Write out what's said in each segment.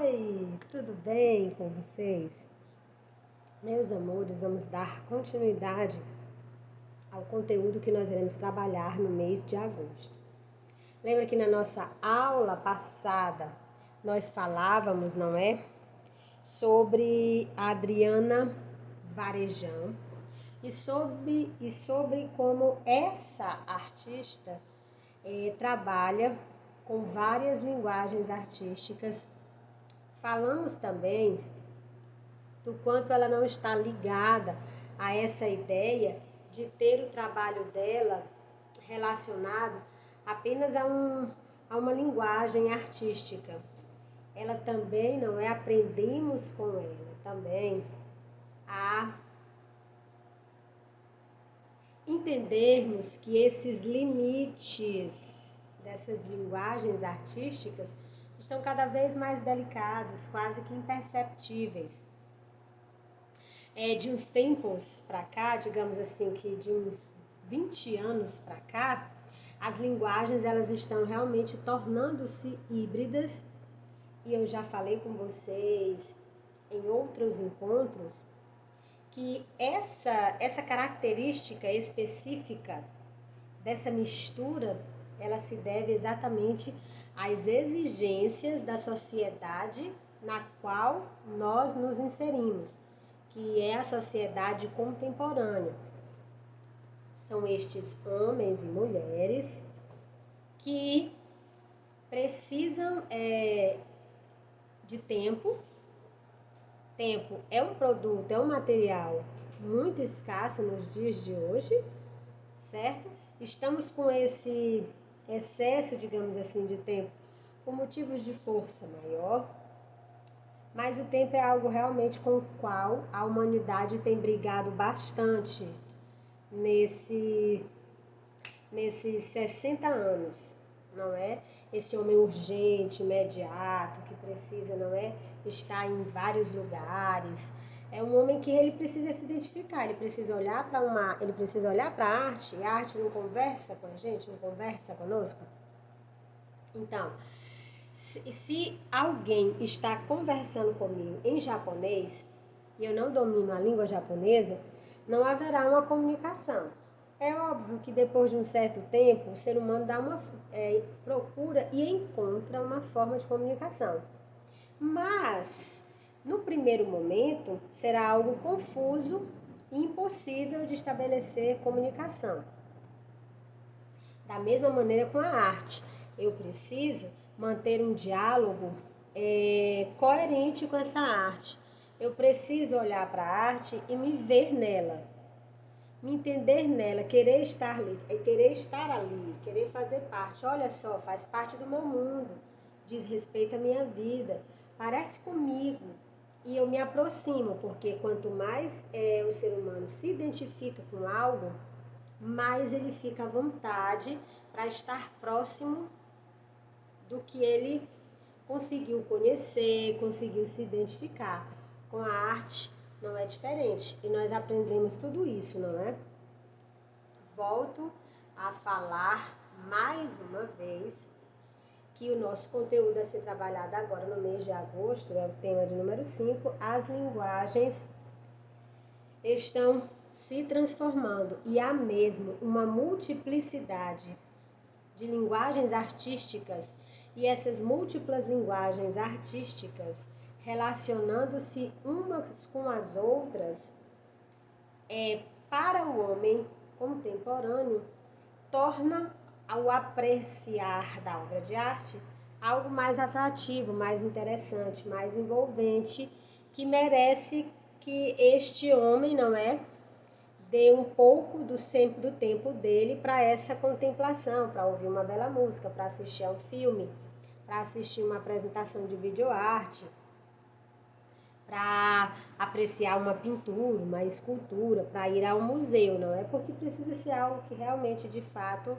Oi, tudo bem com vocês? Meus amores, vamos dar continuidade ao conteúdo que nós iremos trabalhar no mês de agosto. Lembra que na nossa aula passada nós falávamos, não é? Sobre a Adriana Varejão e sobre como essa artista trabalha com várias linguagens artísticas. Falamos também do quanto ela não está ligada a essa ideia de ter o trabalho dela relacionado apenas a uma linguagem artística. Ela também, não é? Aprendemos com ela também a entendermos que esses limites dessas linguagens artísticas estão cada vez mais delicados, quase que imperceptíveis. De uns tempos para cá, digamos assim, que de uns 20 anos para cá, as linguagens elas estão realmente tornando-se híbridas, e eu já falei com vocês em outros encontros que essa característica específica dessa mistura, ela se deve exatamente às exigências da sociedade na qual nós nos inserimos, que é a sociedade contemporânea. São estes homens e mulheres que precisam de tempo. Tempo é um produto, é um material muito escasso nos dias de hoje, certo? Estamos com esse excesso, digamos assim, de tempo por motivos de força maior, mas o tempo é algo realmente com o qual a humanidade tem brigado bastante nesses 60 anos, não é? Esse homem urgente, imediato, que precisa, não é, estar em vários lugares. É um homem que ele precisa se identificar, ele precisa olhar para a arte, e a arte não conversa com a gente, não conversa conosco. Então, se alguém está conversando comigo em japonês e eu não domino a língua japonesa, não haverá uma comunicação. É óbvio que depois de um certo tempo, o ser humano procura e encontra uma forma de comunicação. Mas, no primeiro momento, será algo confuso e impossível de estabelecer comunicação. Da mesma maneira com a arte, eu preciso manter um diálogo coerente com essa arte. Eu preciso olhar para a arte e me ver nela, me entender nela, querer estar ali, querer fazer parte. Olha só, faz parte do meu mundo, diz respeito à minha vida, parece comigo. E eu me aproximo, porque quanto mais o ser humano se identifica com algo, mais ele fica à vontade para estar próximo do que ele conseguiu conhecer, conseguiu se identificar. Com a arte não é diferente, e nós aprendemos tudo isso, não é? Volto a falar mais uma vez que o nosso conteúdo a ser trabalhado agora no mês de agosto é o tema de número 5, as linguagens estão se transformando, e há mesmo uma multiplicidade de linguagens artísticas, e essas múltiplas linguagens artísticas relacionando-se umas com as outras, para o homem contemporâneo, torna ao apreciar da obra de arte algo mais atrativo, mais interessante, mais envolvente, que merece que este homem, não é, dê um pouco do tempo dele para essa contemplação, para ouvir uma bela música, para assistir a um filme, para assistir uma apresentação de videoarte, para apreciar uma pintura, uma escultura, para ir ao museu, não é? Porque precisa ser algo que realmente, de fato,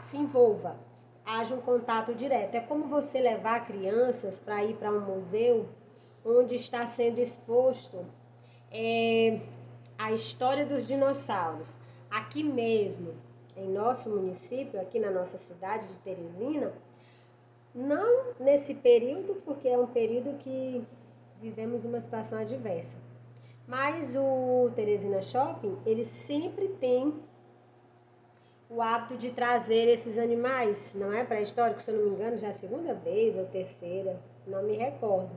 se envolva, haja um contato direto. É como você levar crianças para ir para um museu onde está sendo exposto a história dos dinossauros. Aqui mesmo, em nosso município, aqui na nossa cidade de Teresina, Não nesse período, porque é um período que vivemos uma situação adversa. Mas o Teresina Shopping, ele sempre tem o hábito de trazer esses animais, não é pré-histórico, se eu não me engano, já é a segunda vez ou terceira, não me recordo.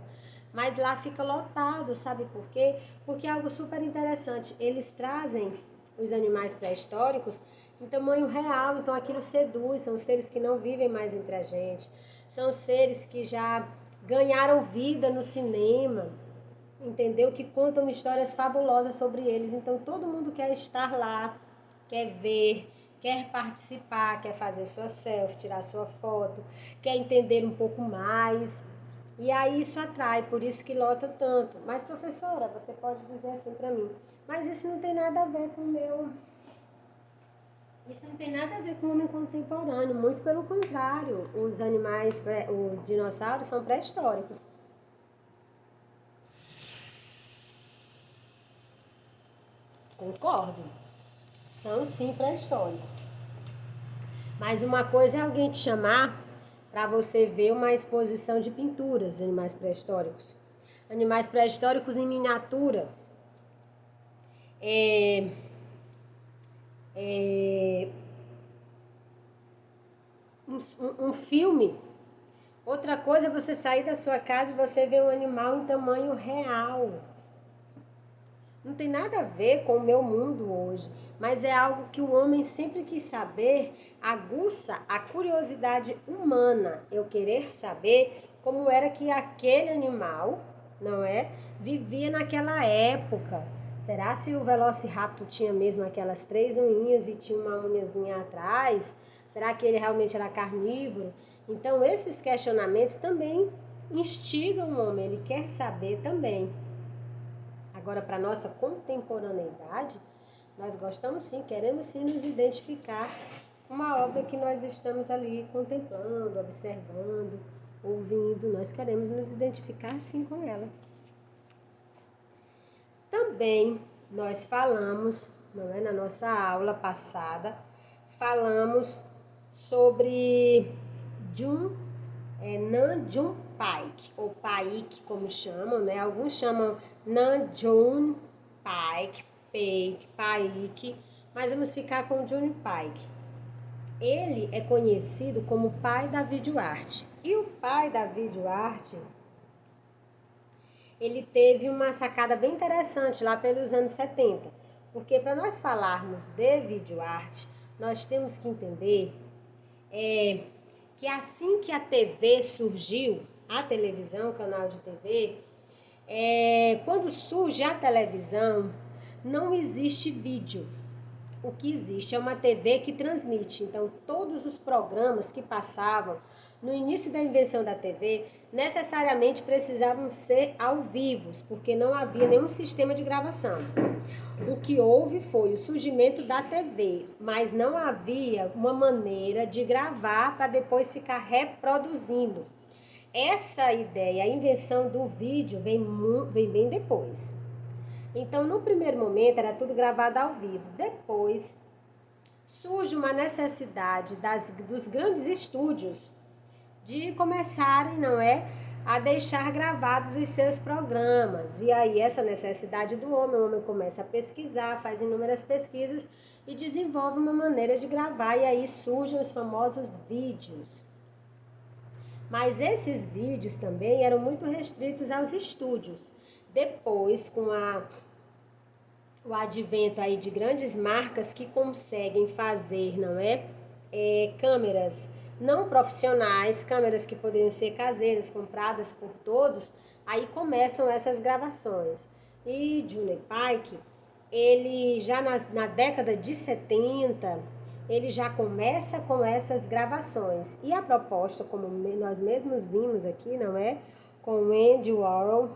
Mas lá fica lotado, sabe por quê? Porque é algo super interessante. Eles trazem os animais pré-históricos em tamanho real, então aquilo seduz, são seres que não vivem mais entre a gente, são seres que já ganharam vida no cinema, entendeu? Que contam histórias fabulosas sobre eles, então todo mundo quer estar lá, quer ver, quer participar, quer fazer sua selfie, tirar sua foto, quer entender um pouco mais. E aí isso atrai, por isso que lota tanto. Mas, professora, você pode dizer assim para mim, mas isso não tem nada a ver com o meu. Isso não tem nada a ver com o homem contemporâneo, muito pelo contrário. Os animais, os dinossauros são pré-históricos. Concordo. São sim pré-históricos. Mas uma coisa é alguém te chamar para você ver uma exposição de pinturas de animais pré-históricos. Animais pré-históricos em miniatura. É, é, um filme. Outra coisa é você sair da sua casa e você ver um animal em tamanho real. Não tem nada a ver com o meu mundo hoje, mas é algo que o homem sempre quis saber, aguça a curiosidade humana. Eu querer saber como era que aquele animal, não é, vivia naquela época. Será se o Velociraptor tinha mesmo aquelas 3 unhas e tinha uma unhazinha atrás? Será que ele realmente era carnívoro? Então esses questionamentos também instigam o homem, ele quer saber também. Agora, para a nossa contemporaneidade, nós gostamos sim, queremos sim nos identificar com uma obra que nós estamos ali contemplando, observando, ouvindo. Nós queremos nos identificar sim com ela. Também nós falamos, não é, na nossa aula passada, falamos sobre Nam June Paik, ou Paik, como chamam, né? Alguns chamam Nam June Paik, Paik, mas vamos ficar com June Paik. Ele é conhecido como o pai da videoarte. E o pai da videoarte, ele teve uma sacada bem interessante lá pelos anos 70. Porque para nós falarmos de videoarte, nós temos que entender que assim que a TV surgiu, a televisão, o canal de TV, quando surge a televisão, não existe vídeo. O que existe é uma TV que transmite. Então, todos os programas que passavam no início da invenção da TV necessariamente precisavam ser ao vivo, porque não havia nenhum sistema de gravação. O que houve foi o surgimento da TV, mas não havia uma maneira de gravar para depois ficar reproduzindo. Essa ideia, a invenção do vídeo, vem bem depois. Então, no primeiro momento, era tudo gravado ao vivo. Depois, surge uma necessidade dos grandes estúdios de começarem, não é, a deixar gravados os seus programas. E aí, essa necessidade do homem, o homem começa a pesquisar, faz inúmeras pesquisas e desenvolve uma maneira de gravar. E aí surgem os famosos vídeos. Mas esses vídeos também eram muito restritos aos estúdios. Depois, com o advento aí de grandes marcas que conseguem fazer, não é? Câmeras não profissionais, câmeras que poderiam ser caseiras, compradas por todos, aí começam essas gravações. E June Paik, ele já na década de 70, ele já começa com essas gravações. E a proposta, como nós mesmos vimos aqui, não é? Com Andy Warhol,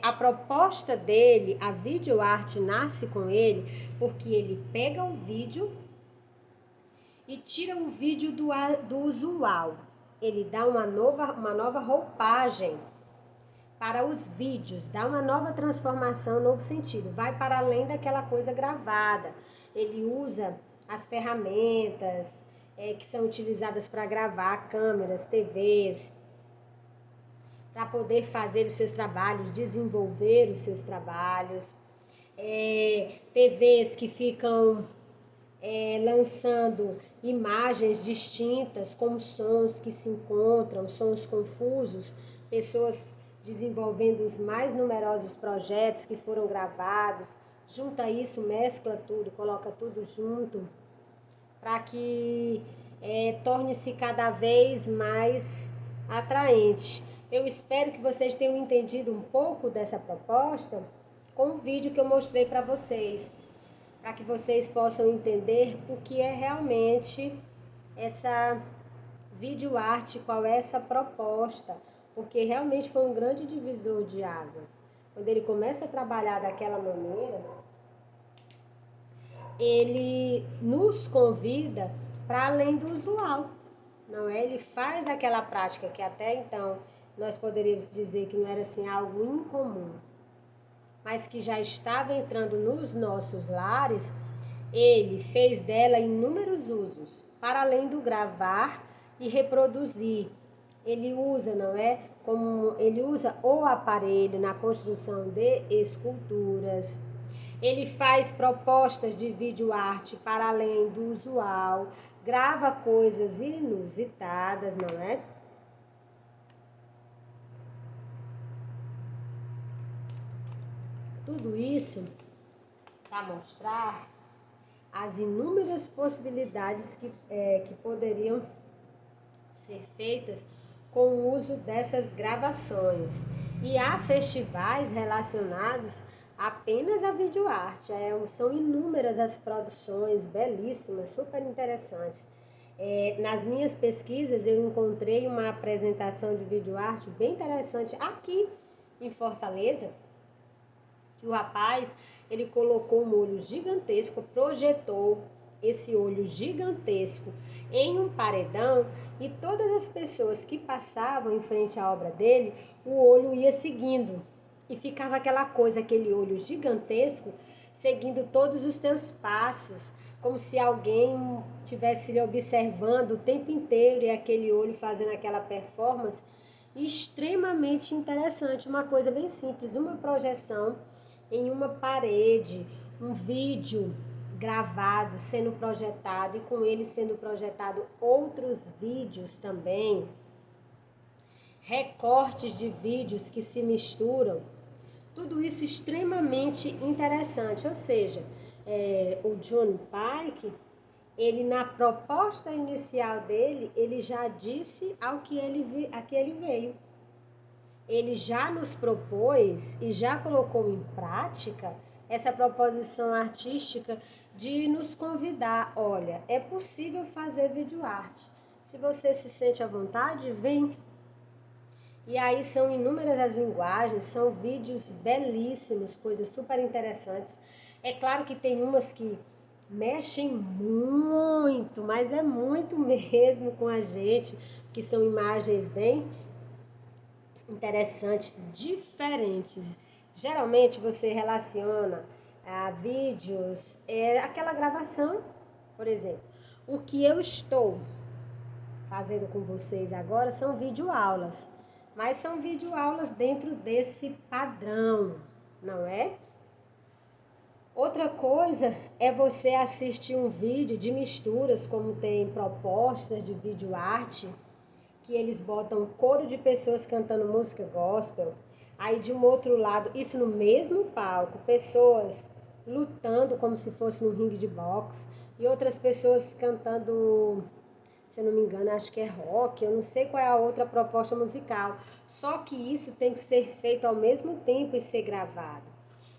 a proposta dele, a videoarte nasce com ele, porque ele pega o vídeo e tira o vídeo do usual. Ele dá uma nova roupagem para os vídeos, dá uma nova transformação, um novo sentido, vai para além daquela coisa gravada. Ele usa as ferramentas que são utilizadas para gravar, câmeras, TVs, para poder fazer os seus trabalhos, desenvolver os seus trabalhos. TVs que ficam lançando imagens distintas, como sons que se encontram, sons confusos, pessoas desenvolvendo os mais numerosos projetos que foram gravados, junta isso, mescla tudo, coloca tudo junto, para que torne-se cada vez mais atraente. Eu espero que vocês tenham entendido um pouco dessa proposta com o vídeo que eu mostrei para vocês, para que vocês possam entender o que é realmente essa videoarte, qual é essa proposta, porque realmente foi um grande divisor de águas. Quando ele começa a trabalhar daquela maneira, ele nos convida para além do usual, não é? Ele faz aquela prática que até então nós poderíamos dizer que não era assim algo incomum, mas que já estava entrando nos nossos lares. Ele fez dela inúmeros usos, para além do gravar e reproduzir. Ele usa, não é? Como ele usa o aparelho na construção de esculturas. Ele faz propostas de videoarte para além do usual, grava coisas inusitadas, não é? Tudo isso para mostrar as inúmeras possibilidades que poderiam ser feitas com o uso dessas gravações. E há festivais relacionados apenas à videoarte. São inúmeras as produções belíssimas, super interessantes. Nas minhas pesquisas eu encontrei uma apresentação de videoarte bem interessante aqui em Fortaleza, que o rapaz, ele colocou um olho gigantesco, projetou esse olho gigantesco em um paredão, e todas as pessoas que passavam em frente à obra dele, o olho ia seguindo, e ficava aquela coisa, aquele olho gigantesco seguindo todos os teus passos, como se alguém estivesse lhe observando o tempo inteiro, e aquele olho fazendo aquela performance extremamente interessante. Uma coisa bem simples, uma projeção em uma parede, um vídeo gravado sendo projetado, e com ele sendo projetado outros vídeos também, recortes de vídeos que se misturam, tudo isso extremamente interessante. Ou seja, o John Pike, ele, na proposta inicial dele, ele já disse a que ele veio. Ele já nos propôs e já colocou em prática essa proposição artística de nos convidar. Olha, é possível fazer videoarte. Se você se sente à vontade, vem. E aí são inúmeras as linguagens, são vídeos belíssimos, coisas super interessantes. É claro que tem umas que mexem muito, mas é muito mesmo com a gente, que são imagens bem interessantes, diferentes. Geralmente você relaciona a vídeos, aquela gravação, por exemplo. O que eu estou fazendo com vocês agora são videoaulas, mas são videoaulas dentro desse padrão, não é? Outra coisa é você assistir um vídeo de misturas, como tem propostas de videoarte, que eles botam um coro de pessoas cantando música gospel. Aí de um outro lado, isso no mesmo palco, pessoas lutando como se fosse num ringue de boxe, e outras pessoas cantando, se eu não me engano, acho que é rock, eu não sei qual é a outra proposta musical. Só que isso tem que ser feito ao mesmo tempo e ser gravado.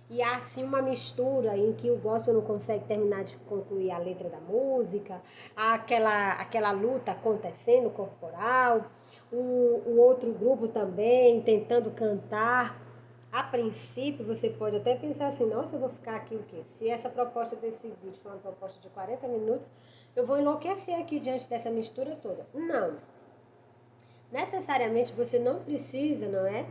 E há assim uma mistura em que o gospel não consegue terminar de concluir a letra da música, há aquela luta acontecendo corporal, o outro grupo também tentando cantar. A princípio você pode até pensar assim, nossa, eu vou ficar aqui o quê? Se essa proposta desse vídeo for uma proposta de 40 minutos, eu vou enlouquecer aqui diante dessa mistura toda. Não. Necessariamente você não precisa, não é?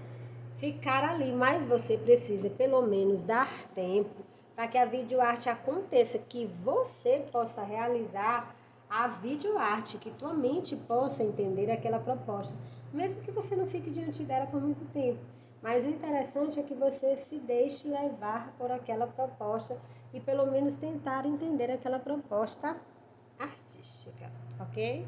Ficar ali, mas você precisa pelo menos dar tempo para que a videoarte aconteça, que você possa realizar a videoarte, que tua mente possa entender aquela proposta, mesmo que você não fique diante dela por muito tempo. Mas o interessante é que você se deixe levar por aquela proposta e pelo menos tentar entender aquela proposta artística, ok?